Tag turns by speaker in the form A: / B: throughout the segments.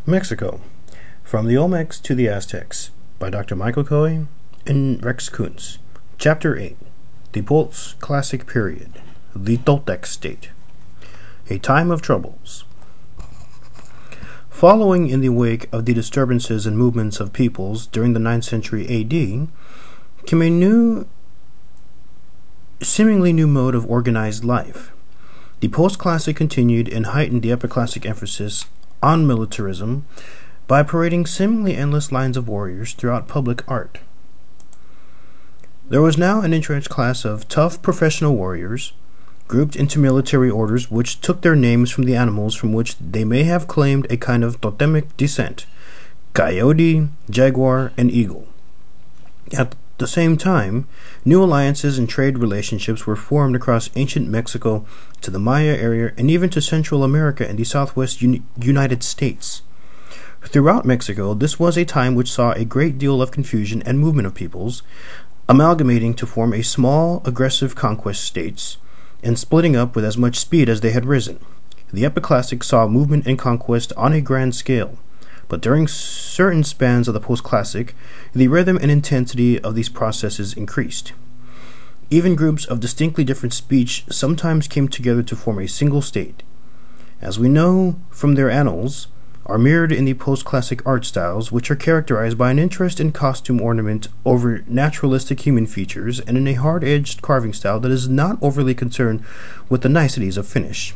A: Mexico, From the Olmecs to the Aztecs, by Dr. Michael Coy and Rex Koontz. Chapter 8, The Post-Classic Period, the Toltec State, A Time of Troubles. Following in the wake of the disturbances and movements of peoples during the 9th century A.D., came a seemingly new mode of organized life. The post-classic continued and heightened the epiclassic emphasis on militarism by parading seemingly endless lines of warriors throughout public art. There was now an entrenched class of tough professional warriors, grouped into military orders which took their names from the animals from which they may have claimed a kind of totemic descent: coyote, jaguar, and eagle. At the same time, new alliances and trade relationships were formed across ancient Mexico to the Maya area and even to Central America and the Southwest United States. Throughout Mexico, this was a time which saw a great deal of confusion and movement of peoples, amalgamating to form a small, aggressive conquest states, and splitting up with as much speed as they had risen. The epiclassic saw movement and conquest on a grand scale, but during certain spans of the post-classic, the rhythm and intensity of these processes increased. Even groups of distinctly different speech sometimes came together to form a single state. As we know from their annals, are mirrored in the post-classic art styles, which are characterized by an interest in costume ornament over naturalistic human features and in a hard-edged carving style that is not overly concerned with the niceties of finish.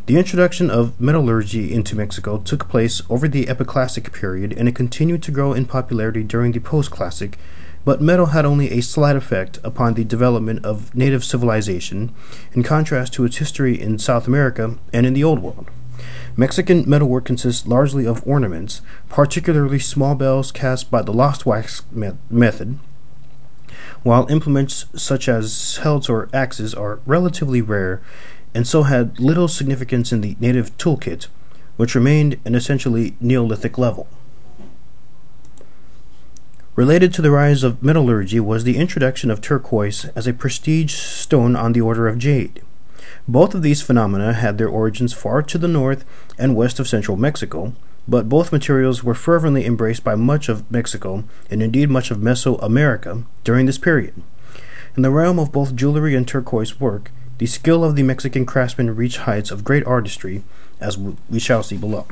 A: The introduction of metallurgy into Mexico took place over the epiclassic period, and it continued to grow in popularity during the post-classic, but metal had only a slight effect upon the development of native civilization, in contrast to its history in South America and in the Old World. Mexican metalwork consists largely of ornaments, particularly small bells cast by the lost wax method, while implements such as celts or axes are relatively rare and so had little significance in the native toolkit, which remained an essentially Neolithic level. Related to the rise of metallurgy was the introduction of turquoise as a prestige stone on the order of jade. Both of these phenomena had their origins far to the north and west of central Mexico, but both materials were fervently embraced by much of Mexico, and indeed much of Mesoamerica, during this period. In the realm of both jewelry and turquoise work, the skill of the Mexican craftsmen reached heights of great artistry, as we shall see below.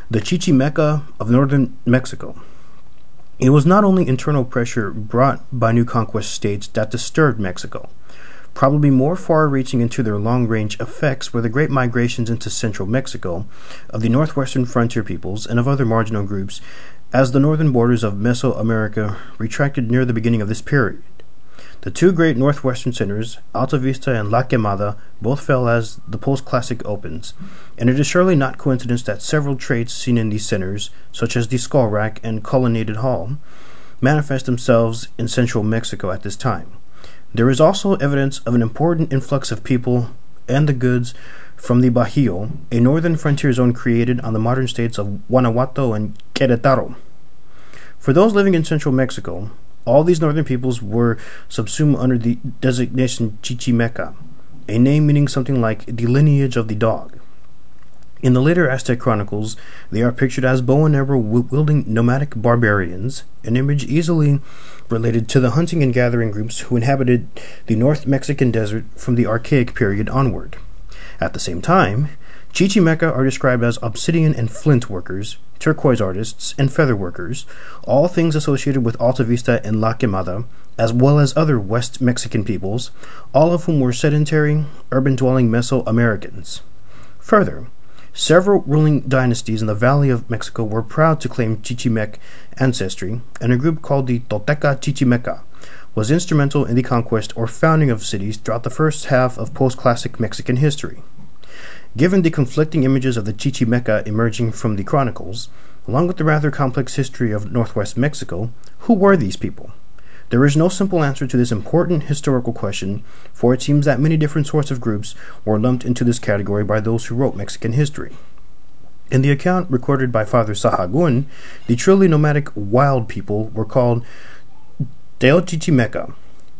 A: The Chichimeca of northern Mexico. It was not only internal pressure brought by new conquest states that disturbed Mexico. Probably more far-reaching into their long-range effects were the great migrations into central Mexico of the northwestern frontier peoples and of other marginal groups, as the northern borders of Mesoamerica retracted near the beginning of this period. The two great northwestern centers, Alta Vista and La Quemada, both fell as the post-classic opens, and it is surely not coincidence that several traits seen in these centers, such as the skull rack and colonnaded hall, manifest themselves in central Mexico at this time. There is also evidence of an important influx of people and the goods from the Bajío, a northern frontier zone created on the modern states of Guanajuato and Querétaro. For those living in central Mexico, all these northern peoples were subsumed under the designation Chichimeca, a name meaning something like the lineage of the dog. In the later Aztec chronicles, they are pictured as bow and arrow wielding nomadic barbarians, an image easily related to the hunting and gathering groups who inhabited the North Mexican desert from the Archaic period onward. At the same time, Chichimeca are described as obsidian and flint workers, turquoise artists, and feather workers, all things associated with Alta Vista and La Quemada, as well as other West Mexican peoples, all of whom were sedentary, urban-dwelling Mesoamericans. Further, several ruling dynasties in the Valley of Mexico were proud to claim Chichimec ancestry, and a group called the Tolteca Chichimeca was instrumental in the conquest or founding of cities throughout the first half of post-classic Mexican history. Given the conflicting images of the Chichimeca emerging from the chronicles, along with the rather complex history of northwest Mexico, who were these people? There is no simple answer to this important historical question, for it seems that many different sorts of groups were lumped into this category by those who wrote Mexican history. In the account recorded by Father Sahagún, the truly nomadic wild people were called Teochichimeca,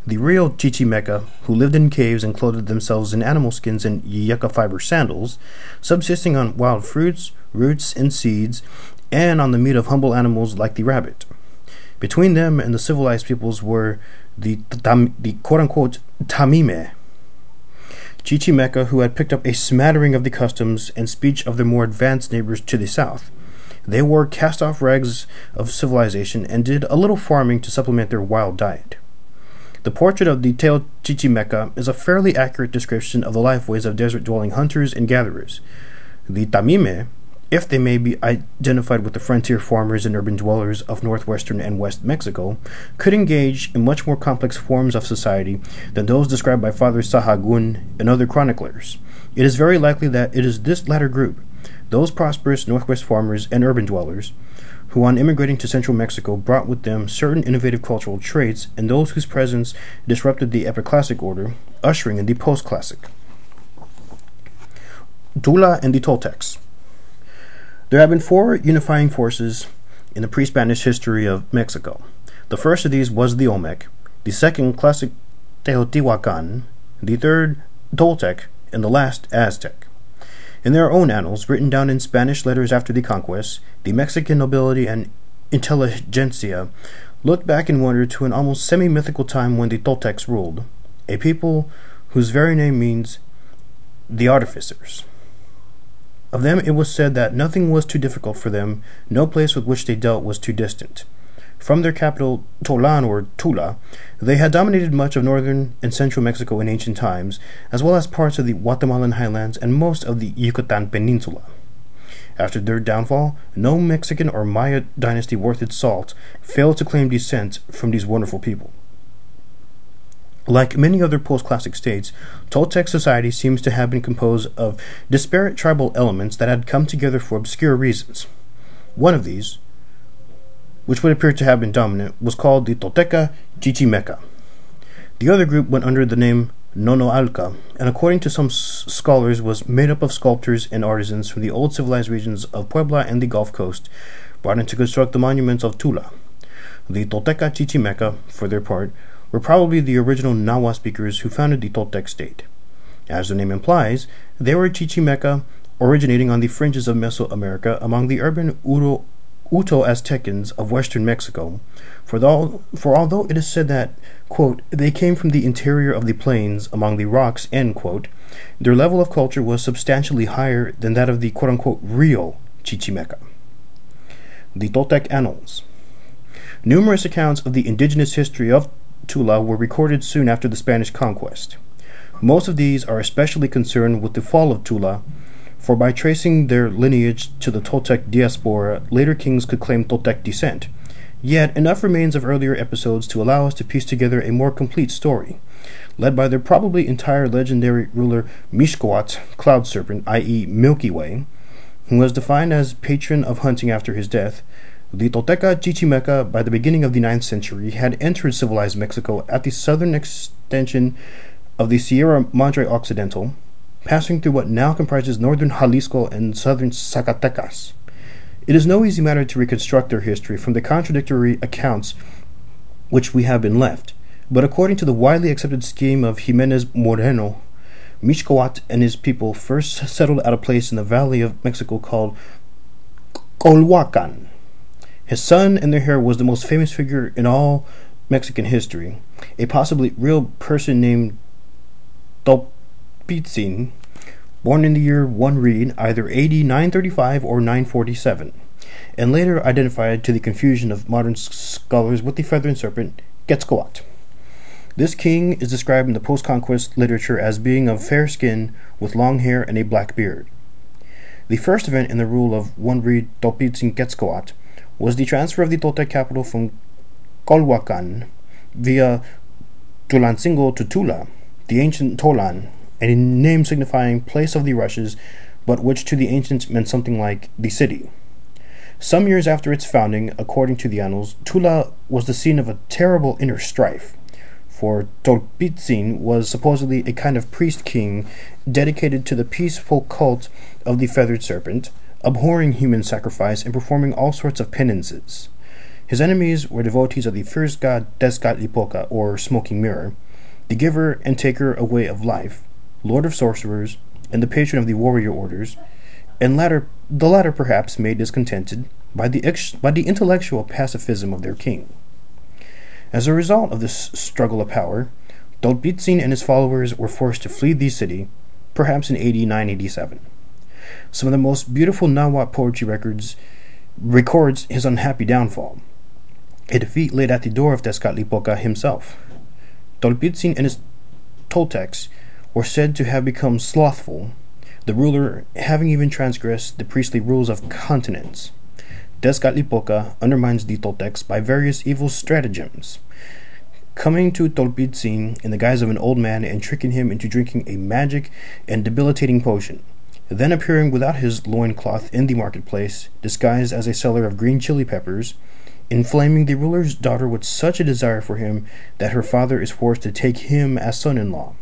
A: The real Chichimeca, who lived in caves and clothed themselves in animal skins and yucca fiber sandals, subsisting on wild fruits, roots, and seeds, and on the meat of humble animals like the rabbit. Between them and the civilized peoples were the quote-unquote Tamime, Chichimeca, who had picked up a smattering of the customs and speech of their more advanced neighbors to the south. They wore cast-off rags of civilization and did a little farming to supplement their wild diet. The portrait of the Teo Chichimeca is a fairly accurate description of the lifeways of desert-dwelling hunters and gatherers. The Tamime, if they may be identified with the frontier farmers and urban dwellers of northwestern and west Mexico, could engage in much more complex forms of society than those described by Father Sahagun and other chroniclers. It is very likely that it is this latter group, those prosperous northwest farmers and urban dwellers, who on immigrating to central Mexico brought with them certain innovative cultural traits and those whose presence disrupted the epiclassic order, ushering in the post-classic. Tula and the Toltecs. There have been four unifying forces in the pre-Spanish history of Mexico. The first of these was the Olmec, the second classic Teotihuacan, the third Toltec, and the last Aztec. In their own annals, written down in Spanish letters after the conquest, the Mexican nobility and intelligentsia looked back in wonder to an almost semi-mythical time when the Toltecs ruled, a people whose very name means the artificers. Of them it was said that nothing was too difficult for them, no place with which they dealt was too distant. From their capital, Tolan or Tula, they had dominated much of northern and central Mexico in ancient times, as well as parts of the Guatemalan highlands and most of the Yucatan Peninsula. After their downfall, no Mexican or Maya dynasty worth its salt failed to claim descent from these wonderful people. Like many other post-classic states, Toltec society seems to have been composed of disparate tribal elements that had come together for obscure reasons. One of these, which would appear to have been dominant, was called the Tolteca Chichimeca. The other group went under the name Nonoalca, and according to some scholars was made up of sculptors and artisans from the old civilized regions of Puebla and the Gulf Coast, brought in to construct the monuments of Tula. The Tolteca Chichimeca, for their part, were probably the original Nahua speakers who founded the Toltec state. As the name implies, they were Chichimeca originating on the fringes of Mesoamerica among the urban Uto-Aztecans of western Mexico, for although it is said that, quote, they came from the interior of the plains among the rocks, end quote, their level of culture was substantially higher than that of the quote-unquote real Chichimeca. The Baltic Annals. Numerous accounts of the indigenous history of Tula were recorded soon after the Spanish conquest. Most of these are especially concerned with the fall of Tula, for by tracing their lineage to the Toltec diaspora, later kings could claim Toltec descent. Yet enough remains of earlier episodes to allow us to piece together a more complete story. Led by their probably entire legendary ruler Mixcoatl, Cloud Serpent, i.e. Milky Way, who was defined as patron of hunting after his death, the Tolteca Chichimeca, by the beginning of the 9th century, had entered civilized Mexico at the southern extension of the Sierra Madre Occidental, passing through what now comprises northern Jalisco and southern Zacatecas. It is no easy matter to reconstruct their history from the contradictory accounts which we have been left, but according to the widely accepted scheme of Jimenez Moreno, Mixcoatl and his people first settled at a place in the valley of Mexico called Colhuacan. His son and their heir was the most famous figure in all Mexican history, a possibly real person named Tolpitzin, born in the year 1 read, either AD 935 or 947, and later identified to the confusion of modern scholars with the feathered serpent Quetzalcoatl. This king is described in the post-conquest literature as being of fair skin, with long hair and a black beard. The first event in the rule of 1 read Tolpitzin Quetzalcoatl was the transfer of the Toltec capital from Colhuacan via Tulancingo to Tula, the ancient Tolan, a name signifying place of the rushes, but which to the ancients meant something like the city. Some years after its founding, according to the annals, Tula was the scene of a terrible inner strife, for Tolpitzin was supposedly a kind of priest-king dedicated to the peaceful cult of the feathered serpent, abhorring human sacrifice and performing all sorts of penances. His enemies were devotees of the fierce god Tezcatlipoca, or Smoking Mirror, the giver and taker away of life, lord of sorcerers, and the patron of the warrior orders, and the latter perhaps made discontented by the intellectual pacifism of their king. As a result of this struggle of power, Tolpitzin and his followers were forced to flee the city, perhaps in AD 987. Some of the most beautiful Nahuatl poetry records his unhappy downfall, a defeat laid at the door of Tezcatlipoca himself. Tolpitzin and his Toltecs were said to have become slothful, the ruler having even transgressed the priestly rules of continence. Tezcatlipoca undermines the Toltecs by various evil stratagems, coming to Tolpitzin in the guise of an old man and tricking him into drinking a magic and debilitating potion, then appearing without his loincloth in the marketplace, disguised as a seller of green chili peppers, inflaming the ruler's daughter with such a desire for him that her father is forced to take him as son-in-law.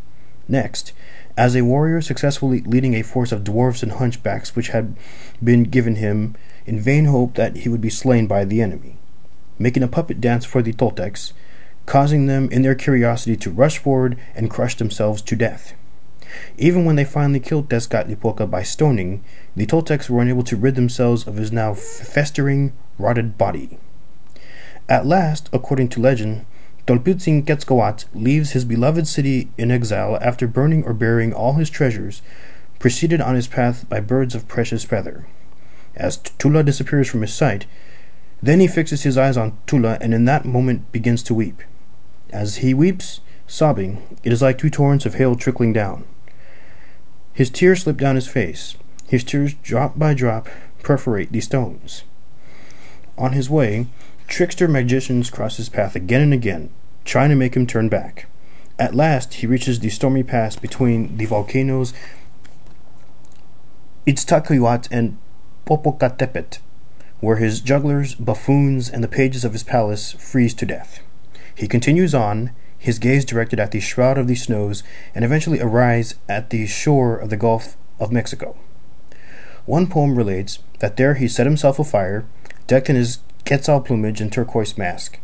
A: Next, as a warrior successfully leading a force of dwarfs and hunchbacks which had been given him in vain hope that he would be slain by the enemy, making a puppet dance for the Toltecs, causing them in their curiosity to rush forward and crush themselves to death. Even when they finally killed Tezcatlipoca by stoning, the Toltecs were unable to rid themselves of his now festering, rotted body. At last, according to legend, Tolpitzin Quetzcoatl leaves his beloved city in exile after burning or burying all his treasures, preceded on his path by birds of precious feather. As Tula disappears from his sight, then he fixes his eyes on Tula and in that moment begins to weep. As he weeps, sobbing, it is like two torrents of hail trickling down. His tears slip down his face. His tears, drop by drop, perforate the stones. On his way, trickster magicians cross his path again and again, trying to make him turn back. At last, he reaches the stormy pass between the volcanoes Iztaccíhuatl and Popocatépetl, where his jugglers, buffoons, and the pages of his palace freeze to death. He continues on, his gaze directed at the shroud of the snows, and eventually arrives at the shore of the Gulf of Mexico. One poem relates that there he set himself afire, decked in his quetzal plumage and turquoise mask.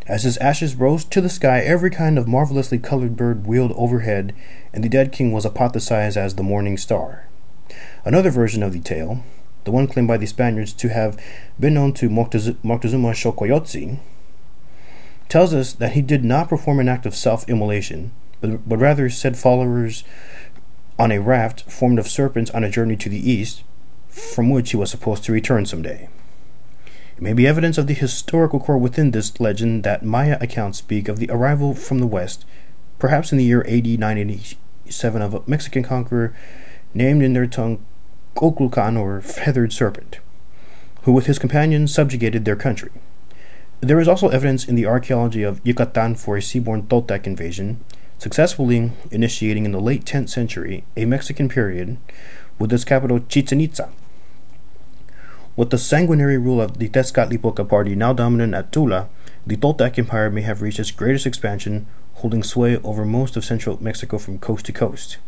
A: As his ashes rose to the sky, every kind of marvelously colored bird wheeled overhead, and the dead king was apotheosized as the morning star. Another version of the tale, the one claimed by the Spaniards to have been known to Moctezuma Xocoyotzin, tells us that he did not perform an act of self-immolation, but rather set followers on a raft formed of serpents on a journey to the east, from which he was supposed to return someday. It may be evidence of the historical core within this legend that Maya accounts speak of the arrival from the west, perhaps in the year AD 987, of a Mexican conqueror named in their tongue Coculcan, or feathered serpent, who with his companions subjugated their country. There is also evidence in the archaeology of Yucatan for a seaborne Toltec invasion, successfully initiating in the late 10th century a Mexican period, with its capital Chichen Itza. With the sanguinary rule of the Tezcatlipoca party now dominant at Tula, the Toltec Empire may have reached its greatest expansion, holding sway over most of central Mexico from coast to coast.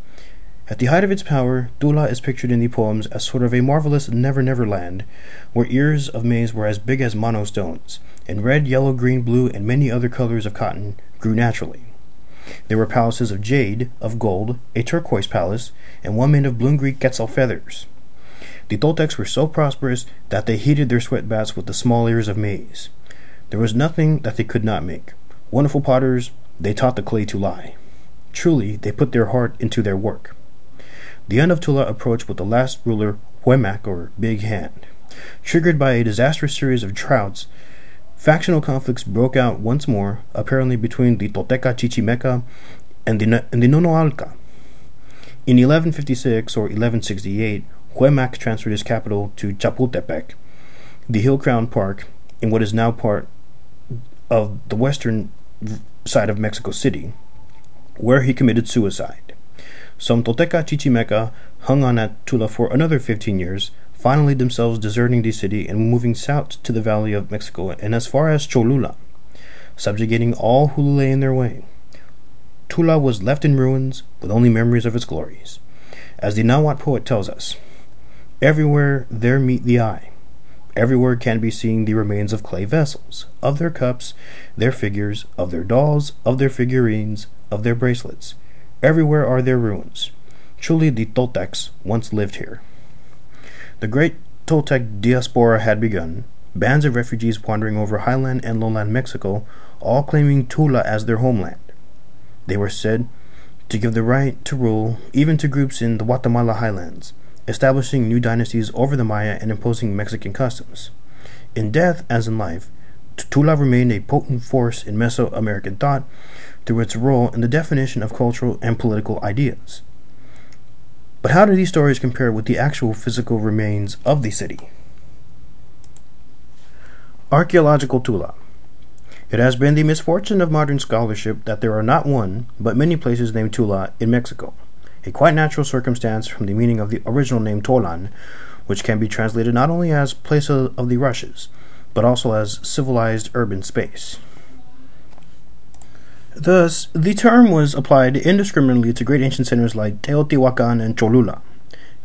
A: At the height of its power, Tula is pictured in the poems as sort of a marvelous never-never land, where ears of maize were as big as mono stones, and red, yellow, green, blue, and many other colors of cotton grew naturally. There were palaces of jade, of gold, a turquoise palace, and one made of blue Greek quetzal feathers. The Toltecs were so prosperous that they heated their sweat baths with the small ears of maize. There was nothing that they could not make. Wonderful potters, they taught the clay to lie. Truly, they put their heart into their work. The end of Tula approached with the last ruler, Huemac, or Big Hand. Triggered by a disastrous series of droughts, factional conflicts broke out once more, apparently between the Tolteca Chichimeca and the Nonoalca. In 1156 or 1168, Huemac transferred his capital to Chapultepec, the hill-crowned park in what is now part of the western side of Mexico City, where he committed suicide. Some Tolteca Chichimeca hung on at Tula for another 15 years, finally themselves deserting the city and moving south to the Valley of Mexico and as far as Cholula, subjugating all who lay in their way. Tula was left in ruins with only memories of its glories. As the Nahuatl poet tells us, everywhere there meet the eye, Everywhere can be seen the remains of clay vessels, of their cups, their figures, of their dolls, of their figurines, of their bracelets. Everywhere are their ruins. Truly the Toltecs once lived here. The great Toltec diaspora had begun, bands of refugees wandering over highland and lowland Mexico, all claiming Tula as their homeland. They were said to give the right to rule even to groups in the Guatemala highlands, establishing new dynasties over the Maya and imposing Mexican customs. In death as in life, Tula remained a potent force in Mesoamerican thought through its role in the definition of cultural and political ideas. But how do these stories compare with the actual physical remains of the city? Archaeological Tula. It has been the misfortune of modern scholarship that there are not one, but many places named Tula in Mexico, a quite natural circumstance from the meaning of the original name Tolan, which can be translated not only as place of the rushes, but also as civilized urban space. Thus, the term was applied indiscriminately to great ancient centers like Teotihuacan and Cholula.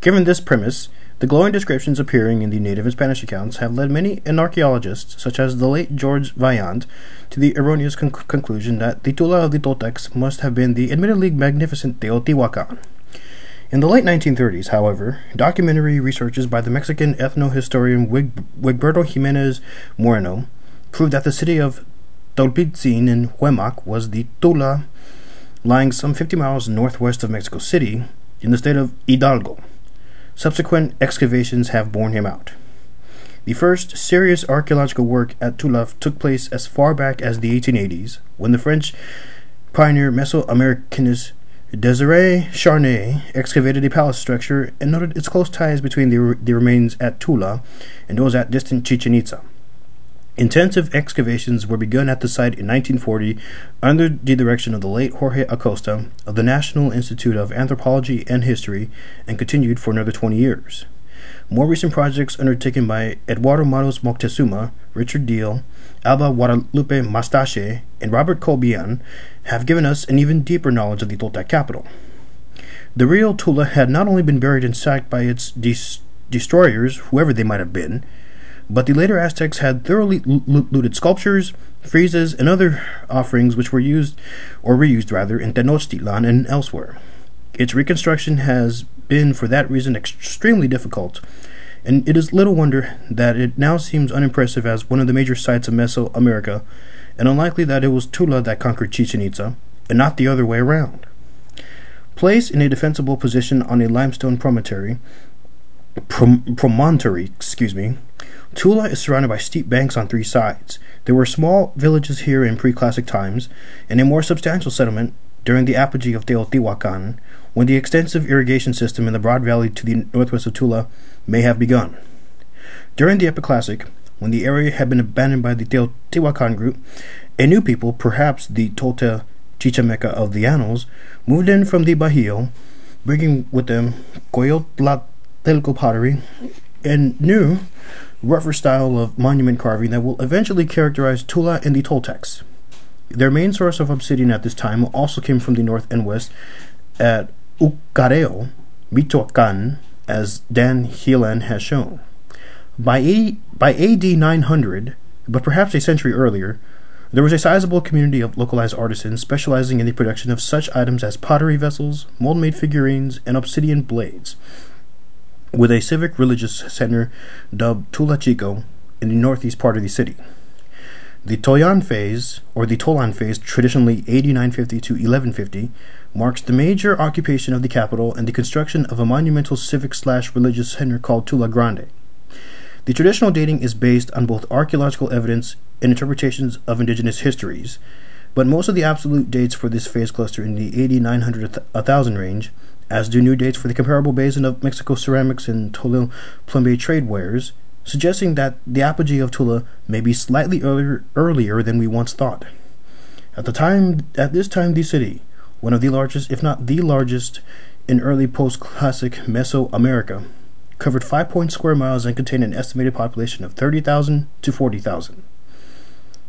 A: Given this premise, the glowing descriptions appearing in the native and Spanish accounts have led many archaeologists, such as the late George Vaillant, to the erroneous conclusion that the Tula of the Toltecs must have been the admittedly magnificent Teotihuacan. In the late 1930s, however, documentary researches by the Mexican ethnohistorian Wigberto Jimenez Moreno proved that the city of Tolpitzin in Huemac was the Tula, lying some 50 miles northwest of Mexico City in the state of Hidalgo. Subsequent excavations have borne him out. The first serious archaeological work at Tula took place as far back as the 1880s, when the French pioneer Mesoamericanist Désiré Charnay excavated a palace structure and noted its close ties between the remains at Tula and those at distant Chichen Itza. Intensive excavations were begun at the site in 1940 under the direction of the late Jorge Acosta of the National Institute of Anthropology and History and continued for another 20 years. More recent projects undertaken by Eduardo Matos Moctezuma, Richard Deal, Alba Guadalupe Mastache, and Robert Colbian have given us an even deeper knowledge of the Toltec capital. The real Tula had not only been buried and sacked by its destroyers, whoever they might have been, but the later Aztecs had thoroughly looted sculptures, friezes, and other offerings which were used, or reused rather, in Tenochtitlan and elsewhere. Its reconstruction has been, for that reason, extremely difficult, and it is little wonder that it now seems unimpressive as one of the major sites of Mesoamerica, and unlikely that it was Tula that conquered Chichen Itza, and not the other way around. Placed in a defensible position on a limestone promontory, Tula is surrounded by steep banks on three sides. There were small villages here in pre-classic times, and a more substantial settlement during the apogee of Teotihuacan, when the extensive irrigation system in the broad valley to the northwest of Tula may have begun. During the Epiclassic, when the area had been abandoned by the Teotihuacan group, a new people, perhaps the Toltec Chichimeca of the Annals, moved in from the Bajío, bringing with them Coyotlaltelco pottery and new, rougher style of monument carving that will eventually characterize Tula and the Toltecs. Their main source of obsidian at this time also came from the north and west at Ucareo, Michoacán, as Dan Heelan has shown. By AD 900, but perhaps a century earlier, there was a sizable community of localized artisans specializing in the production of such items as pottery vessels, mold-made figurines, and obsidian blades, with a civic religious center dubbed Tula Chico in the northeast part of the city. The Tolan phase, traditionally AD 950 to 1150, marks the major occupation of the capital and the construction of a monumental civic/religious center called Tula Grande. The traditional dating is based on both archaeological evidence and interpretations of indigenous histories, but most of the absolute dates for this phase cluster in the AD 900-1000 range, as do new dates for the comparable basin of Mexico ceramics and Tolil Plumbe trade wares, suggesting that the apogee of Tula may be slightly earlier than we once thought. At this time, the city, one of the largest, if not the largest, in early post-classic Mesoamerica, covered 5 square miles and contained an estimated population of 30,000 to 40,000.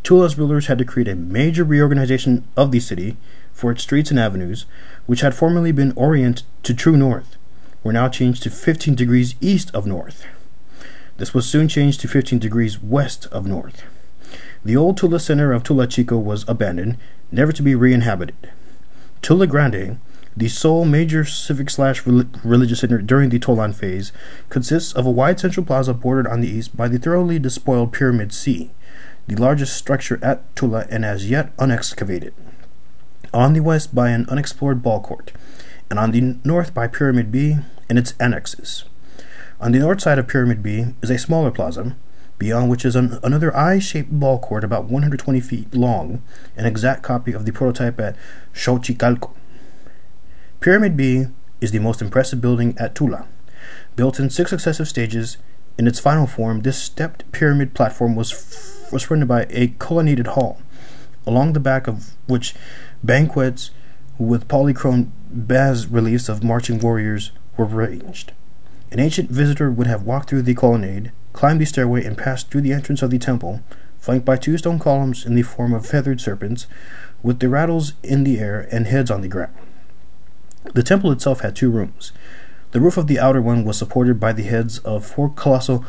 A: Tula's rulers had to create a major reorganization of the city, for its streets and avenues, which had formerly been oriented to true north, were now changed to 15 degrees east of north. This was soon changed to 15 degrees west of north. The old Tula center of Tula Chico was abandoned, never to be re-inhabited. Tula Grande, the sole major civic/religious center during the Tolan phase, consists of a wide central plaza bordered on the east by the thoroughly despoiled Pyramid C, the largest structure at Tula and as yet unexcavated. On the west by an unexplored ball court, and on the north by Pyramid B and its annexes. On the north side of Pyramid B is a smaller plaza, beyond which is another eye-shaped ball court about 120 feet long, an exact copy of the prototype at Xochicalco. Pyramid B is the most impressive building at Tula. Built in 6 successive stages, in its final form, this stepped pyramid platform was surrounded by a colonnaded hall, along the back of which banquets with polychrome bas-reliefs of marching warriors were arranged. An ancient visitor would have walked through the colonnade, climbed the stairway, and passed through the entrance of the temple, flanked by 2 stone columns in the form of feathered serpents, with the rattles in the air and heads on the ground. The temple itself had 2 rooms. The roof of the outer one was supported by the heads of 4 colossal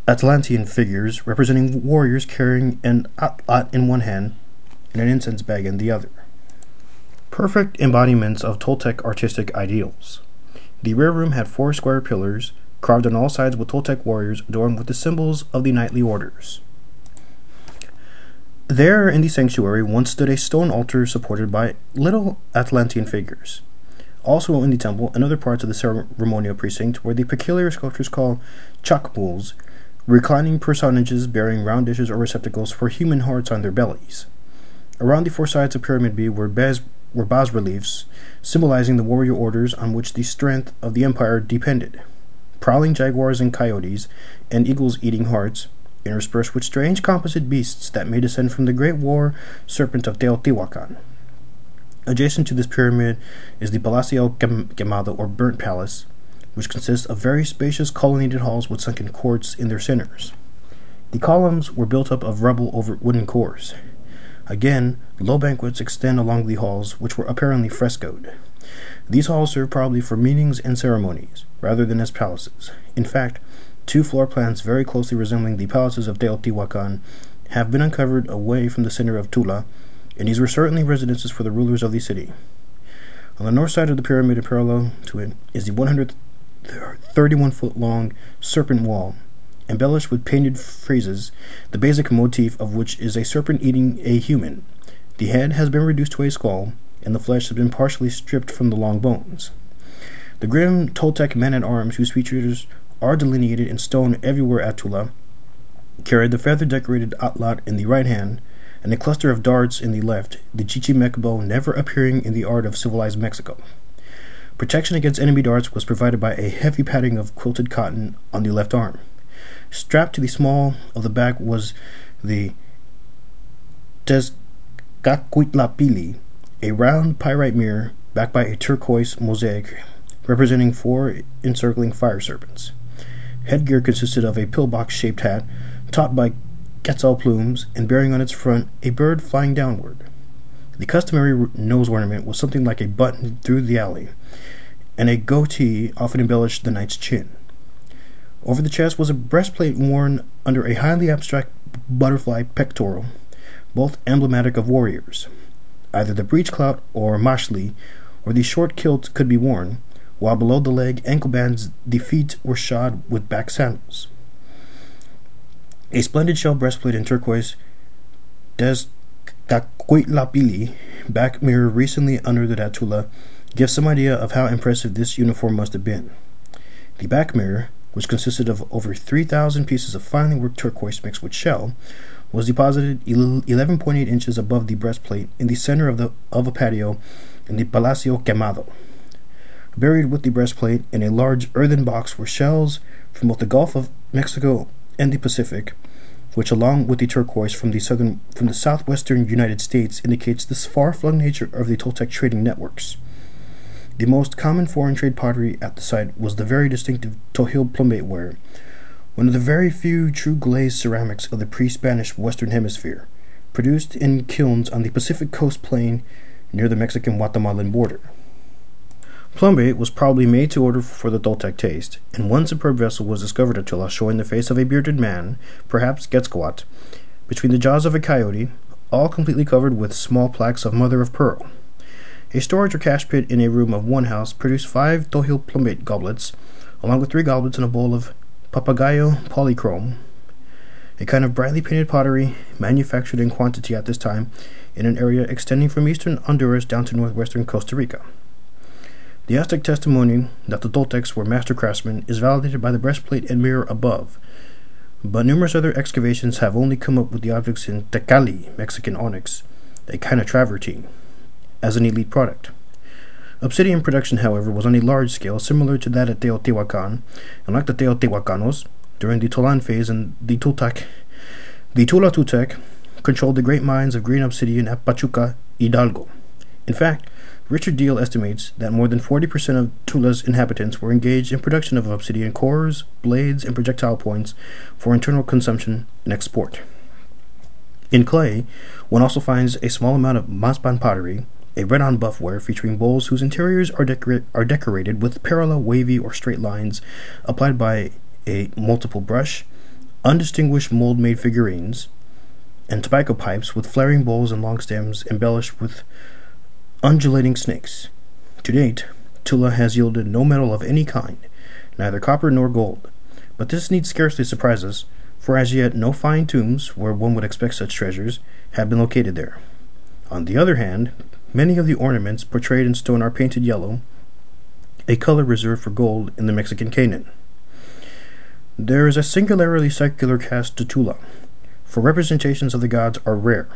A: Atlantean figures representing warriors carrying an atlat in one hand and an incense bag in the other. Perfect embodiments of Toltec artistic ideals. The rear room had 4 square pillars, carved on all sides with Toltec warriors adorned with the symbols of the knightly orders. There in the sanctuary once stood a stone altar supported by little Atlantean figures. Also in the temple and other parts of the ceremonial precinct were the peculiar sculptures called chakmuls, reclining personages bearing round dishes or receptacles for human hearts on their bellies. Around the 4 sides of Pyramid B were bas-reliefs, symbolizing the warrior orders on which the strength of the empire depended. Prowling jaguars and coyotes, and eagles eating hearts, interspersed with strange composite beasts that may descend from the great war serpent of Teotihuacan. Adjacent to this pyramid is the Palacio Quemado, or Burnt Palace, which consists of very spacious colonnaded halls with sunken courts in their centers. The columns were built up of rubble over wooden cores. Again, low banquets extend along the halls, which were apparently frescoed. These halls serve probably for meetings and ceremonies, rather than as palaces. In fact, 2 floor plans very closely resembling the palaces of Teotihuacan have been uncovered away from the center of Tula, and these were certainly residences for the rulers of the city. On the north side of the pyramid and parallel to it is the 131-foot-long serpent wall, embellished with painted friezes, the basic motif of which is a serpent eating a human. The head has been reduced to a skull, and the flesh has been partially stripped from the long bones. The grim Toltec men-at-arms, whose features are delineated in stone everywhere at Tula, carried the feather-decorated atlat in the right hand, and a cluster of darts in the left, the chichimec bow never appearing in the art of civilized Mexico. Protection against enemy darts was provided by a heavy padding of quilted cotton on the left arm. Strapped to the small of the back was the Tezcatlipoca, a round pyrite mirror backed by a turquoise mosaic representing 4 encircling fire serpents. Headgear consisted of a pillbox-shaped hat topped by quetzal plumes and bearing on its front a bird flying downward. The customary nose ornament was something like a button through the alley, and a goatee often embellished the knight's chin. Over the chest was a breastplate worn under a highly abstract butterfly pectoral, both emblematic of warriors. Either the breechclout or mashli, or the short kilt could be worn, while below the leg ankle bands the feet were shod with back sandals. A splendid shell breastplate in turquoise Tezcatlipoca back mirror recently unearthed at Tula gives some idea of how impressive this uniform must have been. The back mirror, which consisted of over 3,000 pieces of finely worked turquoise mixed with shell, was deposited 11.8 inches above the breastplate in the center of a patio in the Palacio Quemado. Buried with the breastplate in a large earthen box were shells from both the Gulf of Mexico and the Pacific, which, along with the turquoise from the southwestern United States, indicates the far-flung nature of the Toltec trading networks. The most common foreign trade pottery at the site was the very distinctive Tojil plumbateware, one of the very few true glazed ceramics of the pre-Spanish Western Hemisphere, produced in kilns on the Pacific Coast Plain near the Mexican-Guatemalan border. Plumbaite was probably made to order for the Toltec taste, and one superb vessel was discovered at Tula showing the face of a bearded man, perhaps Quetzalcoatl, between the jaws of a coyote, all completely covered with small plaques of mother of pearl. A storage or cash pit in a room of one house produced 5 Tohil plumbaite goblets, along with 3 goblets and a bowl of papagayo polychrome, a kind of brightly painted pottery manufactured in quantity at this time in an area extending from eastern Honduras down to northwestern Costa Rica. The Aztec testimony that the Toltecs were master craftsmen is validated by the breastplate and mirror above, but numerous other excavations have only come up with the objects in tecali, Mexican onyx, a kind of travertine, as an elite product. Obsidian production, however, was on a large scale, similar to that at Teotihuacan, and like the Teotihuacanos, during the Tolan phase, and the Tula Tutec controlled the great mines of green obsidian at Pachuca, Hidalgo. In fact, Richard Deal estimates that more than 40% of Tula's inhabitants were engaged in production of obsidian cores, blades, and projectile points for internal consumption and export. In clay, one also finds a small amount of Mazpan pottery, a red-on buffware featuring bowls whose interiors are decorated with parallel wavy or straight lines applied by a multiple brush, undistinguished mold-made figurines, and tobacco pipes with flaring bowls and long stems embellished with undulating snakes. To date, Tula has yielded no metal of any kind, neither copper nor gold, but this need scarcely surprise us, for as yet no fine tombs, where one would expect such treasures, have been located there. On the other hand, many of the ornaments portrayed in stone are painted yellow, a color reserved for gold in the Mexican Canaan. There is a singularly secular cast to Tula, for representations of the gods are rare,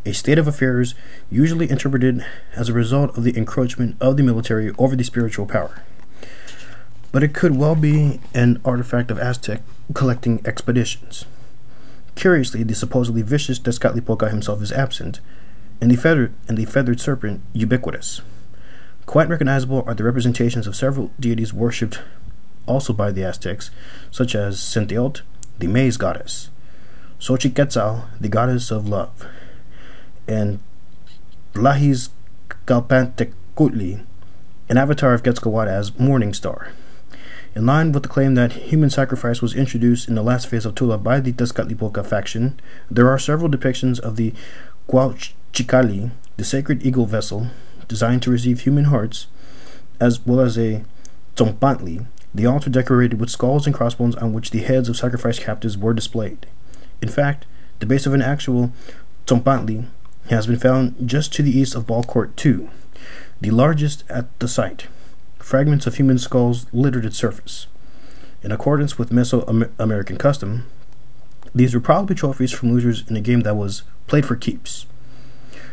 A: a state of affairs usually interpreted as a result of the encroachment of the military over the spiritual power. But it could well be an artifact of Aztec collecting expeditions. Curiously, the supposedly vicious Tezcatlipoca himself is absent, and the feathered serpent ubiquitous. Quite recognizable are the representations of several deities worshipped also by the Aztecs, such as Centeotl, the maize goddess, Xochiquetzal, the goddess of love, and Tlaxcalpantecutli, an avatar of Quetzalcoatl as Morning Star. In line with the claim that human sacrifice was introduced in the last phase of Tula by the Tezcatlipoca faction, there are several depictions of the Cuauhchicalli, the sacred eagle vessel, designed to receive human hearts, as well as a Tzompantli, the altar decorated with skulls and crossbones on which the heads of sacrificed captives were displayed. In fact, the base of an actual Tzompantli has been found just to the east of Balcourt II, the largest at the site. Fragments of human skulls littered its surface. In accordance with Mesoamerican custom, these were probably trophies from losers in a game that was played for keeps.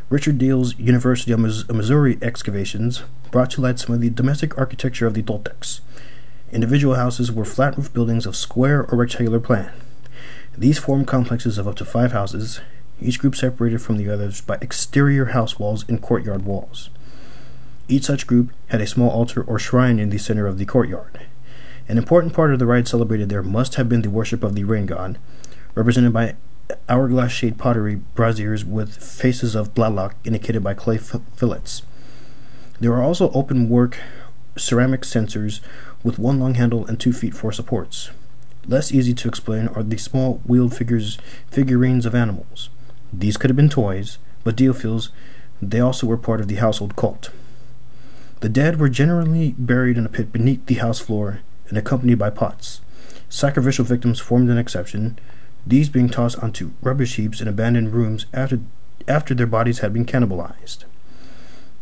A: Richard Deal's University of Missouri excavations brought to light some of the domestic architecture of the Toltecs. Individual houses were flat-roof buildings of square or rectangular plan. These formed complexes of up to 5 houses, each group separated from the others by exterior house walls and courtyard walls. Each such group had a small altar or shrine in the center of the courtyard. An important part of the rite celebrated there must have been the worship of the rain god, represented by hourglass-shaped pottery braziers with faces of Tlaloc indicated by clay fillets. There are also open-work ceramic censers with 1 long handle and 2 feet for supports. Less easy to explain are the small wheeled figurines of animals. These could have been toys, but Deal feels they also were part of the household cult. The dead were generally buried in a pit beneath the house floor and accompanied by pots. Sacrificial victims formed an exception, these being tossed onto rubbish heaps in abandoned rooms after their bodies had been cannibalized.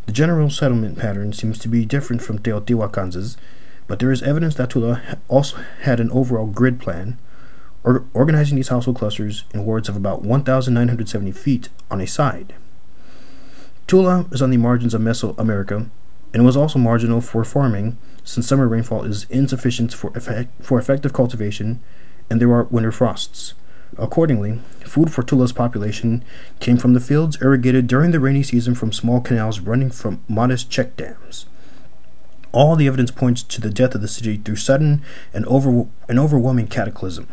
A: The general settlement pattern seems to be different from Teotihuacan's, but there is evidence that Tula also had an overall grid plan, organizing these household clusters in wards of about 1,970 feet on a side. Tula is on the margins of Mesoamerica, and was also marginal for farming, since summer rainfall is insufficient for effective cultivation, and there are winter frosts. Accordingly, food for Tula's population came from the fields irrigated during the rainy season from small canals running from modest check dams. All the evidence points to the death of the city through sudden and overwhelming cataclysm.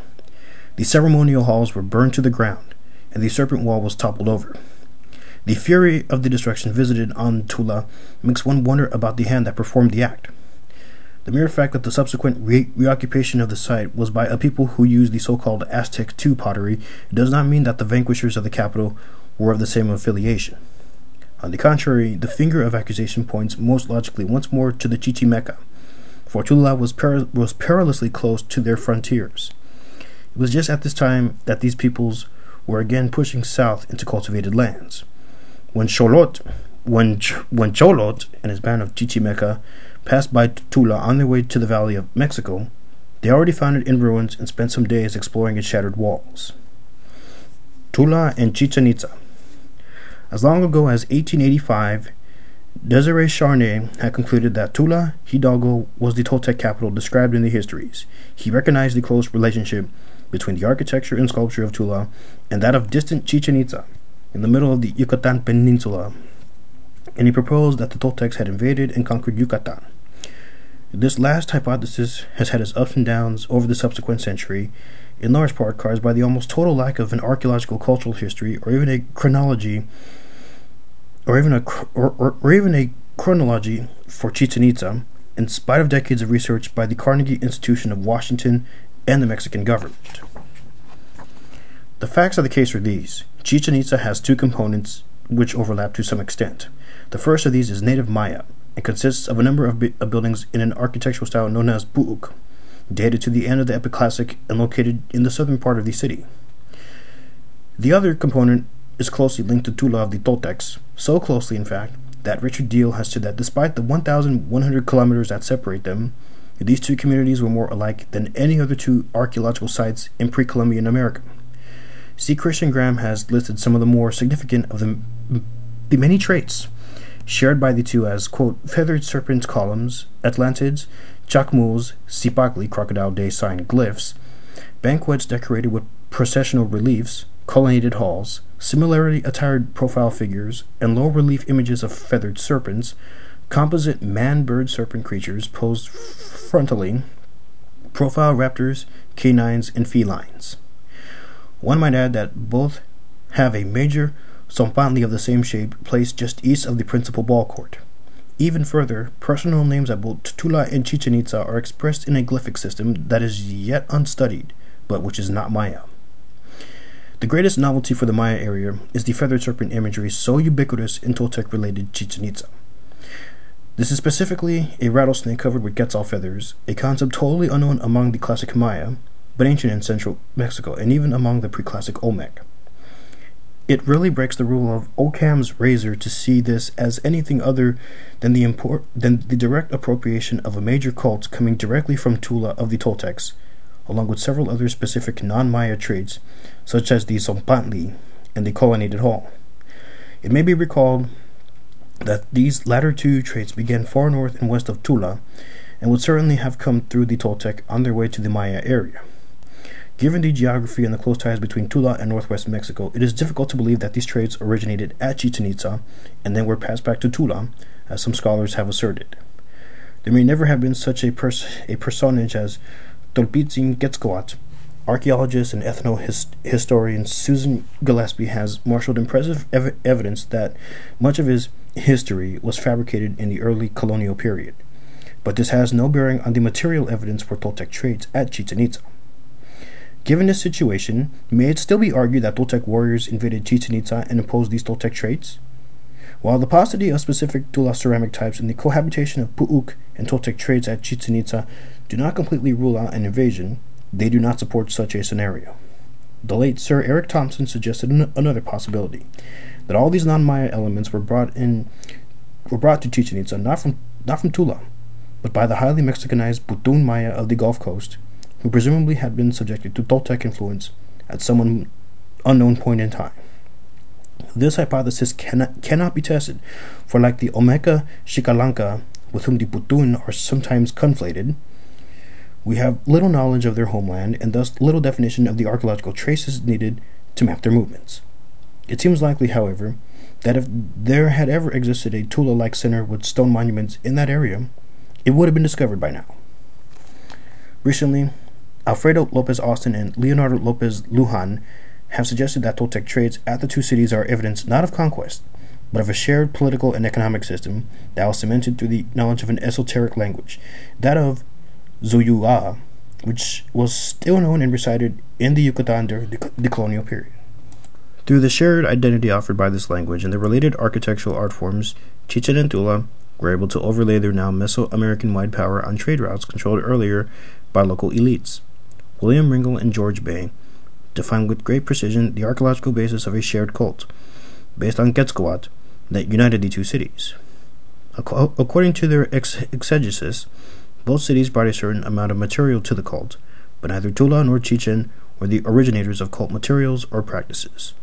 A: The ceremonial halls were burned to the ground, and the serpent wall was toppled over. The fury of the destruction visited on Tula makes one wonder about the hand that performed the act. The mere fact that the subsequent reoccupation of the site was by a people who used the so-called Aztec II pottery does not mean that the vanquishers of the capital were of the same affiliation. On the contrary, the finger of accusation points most logically once more to the Chichimeca, for Tula was perilously close to their frontiers. It was just at this time that these peoples were again pushing south into cultivated lands. When Cholot and his band of Chichimeca passed by Tula on their way to the Valley of Mexico, they already found it in ruins and spent some days exploring its shattered walls. Tula and Chichen Itza. As long ago as 1885, Desiree Charnay had concluded that Tula Hidalgo was the Toltec capital described in the histories. He recognized the close relationship between the architecture and sculpture of Tula and that of distant Chichen Itza in the middle of the Yucatan Peninsula, and he proposed that the Toltecs had invaded and conquered Yucatan. This last hypothesis has had its ups and downs over the subsequent century, in large part caused by the almost total lack of an archaeological cultural history or even a chronology or even a chronology for Chichen Itza, in spite of decades of research by the Carnegie Institution of Washington and the Mexican government. The facts of the case are these. Chichen Itza has two components which overlap to some extent. The first of these is native Maya and consists of a number of buildings in an architectural style known as Pu'uk, dated to the end of the Epic Classic and located in the southern part of the city. The other component is closely linked to Tula of the Toltecs, so closely in fact that Richard Deal has said that despite the 1,100 kilometers that separate them, these two communities were more alike than any other two archaeological sites in pre-Columbian America. C. Christian Graham has listed some of the more significant of the many traits shared by the two as, quote, feathered serpent columns, Atlantids, chacmuls, sipakli, crocodile day sign glyphs, banquets decorated with processional reliefs, colonnaded halls, similarly attired profile figures, and low relief images of feathered serpents, composite man-bird-serpent creatures posed frontally, profile raptors, canines, and felines. One might add that both have a major Zompantli of the same shape placed just east of the principal ball court. Even further, personal names at both Tula and Chichen Itza are expressed in a glyphic system that is yet unstudied, but which is not Maya. The greatest novelty for the Maya area is the feathered serpent imagery so ubiquitous in Toltec-related Chichen Itza. This is specifically a rattlesnake covered with quetzal feathers, a concept totally unknown among the classic Maya, but ancient in central Mexico, and even among the pre-classic Olmec. It really breaks the rule of Occam's razor to see this as anything other than the direct appropriation of a major cult coming directly from Tula of the Toltecs, along with several other specific non-Maya traits, such as the Zompantli and the colonnaded hall. It may be recalled that these latter two traits began far north and west of Tula, and would certainly have come through the Toltec on their way to the Maya area. Given the geography and the close ties between Tula and northwest Mexico, it is difficult to believe that these traits originated at Chichen Itza and then were passed back to Tula, as some scholars have asserted. There may never have been such a personage as Tolpitzin Quetzalcoatl. Archaeologist and ethno-historian Susan Gillespie has marshaled impressive evidence that much of his history was fabricated in the early colonial period, but this has no bearing on the material evidence for Toltec traits at Chichen Itza. Given this situation, may it still be argued that Toltec warriors invaded Chichen Itza and imposed these Toltec traits? While the paucity of specific Tula ceramic types and the cohabitation of Pu'uk and Toltec traits at Chichen Itza do not completely rule out an invasion, they do not support such a scenario. The late Sir Eric Thompson suggested another possibility, that all these non-Maya elements were brought to Chichen Itza not from Tula, but by the highly Mexicanized Putun Maya of the Gulf Coast, who presumably had been subjected to Toltec influence at some unknown point in time. This hypothesis cannot be tested, for like the Olmeca Xicalanga, with whom the Putun are sometimes conflated, we have little knowledge of their homeland and thus little definition of the archaeological traces needed to map their movements. It seems likely, however, that if there had ever existed a Tula-like center with stone monuments in that area, it would have been discovered by now. Recently, Alfredo Lopez Austin and Leonardo Lopez Lujan have suggested that Toltec traits at the two cities are evidence not of conquest, but of a shared political and economic system that was cemented through the knowledge of an esoteric language, that of Zuyua, which was still known and recited in the Yucatan during the colonial period. Through the shared identity offered by this language and the related architectural art forms, Chichen and Tula were able to overlay their now Mesoamerican-wide power on trade routes controlled earlier by local elites. William Ringel and George Bay define with great precision the archaeological basis of a shared cult, based on Quetzalcoatl, that united the two cities. According to their exegesis, both cities brought a certain amount of material to the cult, but neither Tula nor Chichen were the originators of cult materials or practices.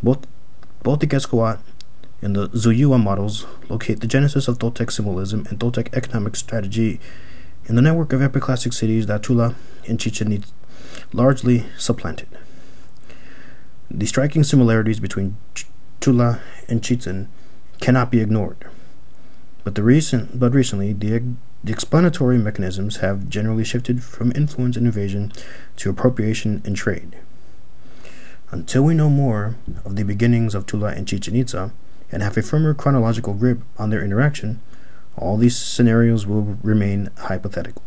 A: Both the Quetzalcoatl and the Zuyua models locate the genesis of Toltec symbolism and Toltec economic strategy in the network of epiclassic cities that Tula and Chichen Itza largely supplanted. The striking similarities between Tula and Chichen cannot be ignored, but recently the explanatory mechanisms have generally shifted from influence and invasion to appropriation and trade. Until we know more of the beginnings of Tula and Chichen Itza and have a firmer chronological grip on their interaction, all these scenarios will remain hypothetical.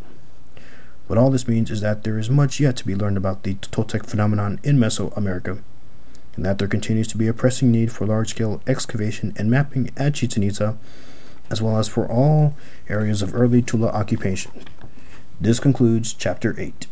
A: What all this means is that there is much yet to be learned about the Toltec phenomenon in Mesoamerica, and that there continues to be a pressing need for large-scale excavation and mapping at Chichen Itza, as well as for all areas of early Tula occupation. This concludes Chapter 8.